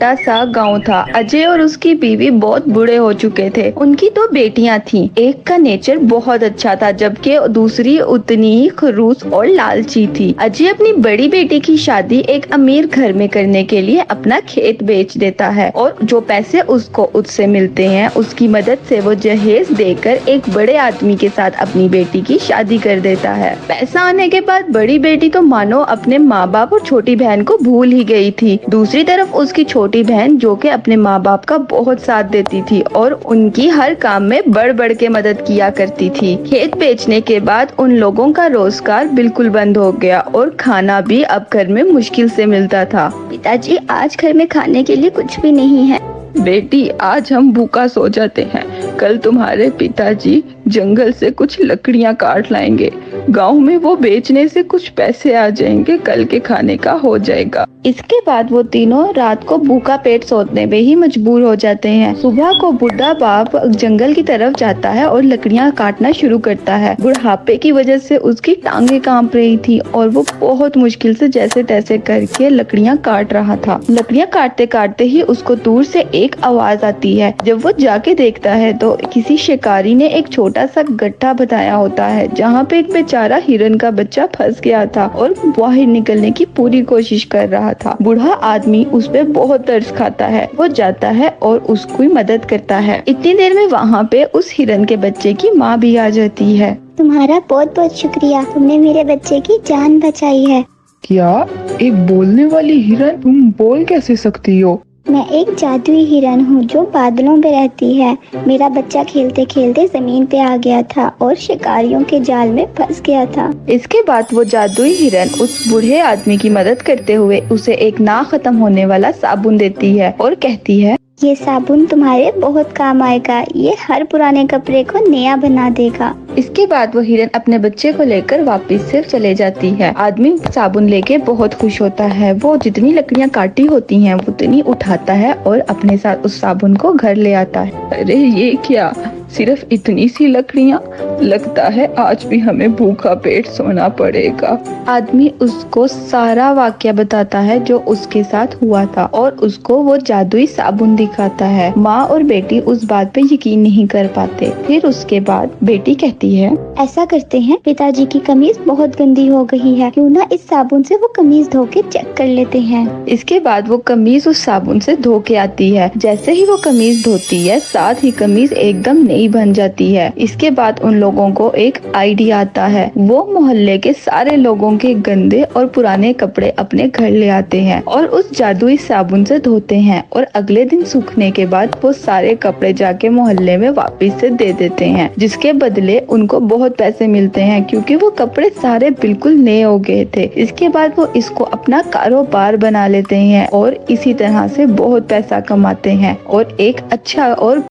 छोटा सा गांव था। अजय और उसकी बीवी बहुत बूढ़े हो चुके थे। उनकी दो बेटियां थीं। एक का नेचर बहुत अच्छा था, जबकि दूसरी उतनी ही खड़ूस और लालची थी। अजय अपनी बड़ी बेटी की शादी एक अमीर घर में करने के लिए अपना खेत बेच देता है और जो पैसे उसको उससे मिलते हैं उसकी मदद से वो जहेज देकर एक बड़े आदमी के साथ अपनी बेटी की शादी कर देता है। पैसा आने के बाद बड़ी बेटी तो मानो अपने माँ बाप और छोटी बहन को भूल ही गई थी। दूसरी तरफ उसकी छोटी बहन जो कि अपने माँ बाप का बहुत साथ देती थी और उनकी हर काम में बढ़ बढ़ के मदद किया करती थी। खेत बेचने के बाद उन लोगों का रोजगार बिल्कुल बंद हो गया और खाना भी अब घर में मुश्किल से मिलता था। पिताजी, आज घर में खाने के लिए कुछ भी नहीं है। बेटी, आज हम भूखा सो जाते हैं। कल तुम्हारे पिताजी जंगल से कुछ लकड़ियां काट लाएंगे। गांव में वो बेचने से कुछ पैसे आ जाएंगे, कल के खाने का हो जाएगा। इसके बाद वो तीनों रात को भूखा पेट सोने में ही मजबूर हो जाते हैं। सुबह को बुढ़ा बाप जंगल की तरफ जाता है और लकड़ियां काटना शुरू करता है। बुढ़ापे की वजह से उसकी टांगे कांप रही थी और वो बहुत मुश्किल से जैसे तैसे करके लकड़ियां काट रहा था। लकड़ियां काटते काटते ही उसको दूर से एक आवाज आती है। जब वो जाके देखता है तो किसी शिकारी ने एक छोटा सा गड्ढा बताया होता है जहाँ पे एक बेचारा हिरन का बच्चा फंस गया था और बाहर निकलने की पूरी कोशिश कर रहा था। बूढ़ा आदमी उस पे बहुत तरस खाता है। वो जाता है और उसकी मदद करता है। इतनी देर में वहाँ पे उस हिरन के बच्चे की माँ भी आ जाती है। तुम्हारा बहुत बहुत शुक्रिया, तुमने मेरे बच्चे की जान बचाई है। क्या? एक बोलने वाली हिरन? तुम बोल कैसे सकती हो? मैं एक जादुई हिरन हूँ जो बादलों में रहती है। मेरा बच्चा खेलते खेलते जमीन पे आ गया था और शिकारियों के जाल में फंस गया था। इसके बाद वो जादुई हिरन उस बूढ़े आदमी की मदद करते हुए उसे एक ना खत्म होने वाला साबुन देती है और कहती है, ये साबुन तुम्हारे बहुत काम आएगा। ये हर पुराने कपड़े को नया बना देगा। इसके बाद वो हिरन अपने बच्चे को लेकर वापस से चले जाती है। आदमी साबुन लेके बहुत खुश होता है। वो जितनी लकड़ियां काटी होती हैं उतनी उठाता है और अपने साथ उस साबुन को घर ले आता है। अरे ये क्या, सिर्फ इतनी सी लकड़ियां? लगता है आज भी हमें भूखा पेट सोना पड़ेगा। आदमी उसको सारा वाकया बताता है जो उसके साथ हुआ था और उसको वो जादुई साबुन दिखाता है। माँ और बेटी उस बात पे यकीन नहीं कर पाते। फिर उसके बाद बेटी कहती है, ऐसा करते हैं, पिताजी की कमीज बहुत गंदी हो गई है, क्यों ना इस साबुन से वो कमीज धो के चेक कर लेते हैं। इसके बाद वो कमीज उस साबुन से धो के आती है। जैसे ही वो कमीज धोती है साथ ही कमीज एकदम नई बन जाती है। इसके बाद उन लोगों को एक आइडिया आता है। वो मोहल्ले के सारे लोगों के गंदे और पुराने कपड़े अपने घर ले आते हैं और उस जादुई साबुन से धोते हैं और अगले दिन सूखने के बाद वो सारे कपड़े जाके मोहल्ले में वापस से दे देते हैं, जिसके बदले उनको बहुत पैसे मिलते हैं क्योंकि वो कपड़े सारे बिल्कुल नए हो गए थे। इसके बाद वो इसको अपना कारोबार बना लेते हैं और इसी तरह से बहुत पैसा कमाते हैं और एक अच्छा और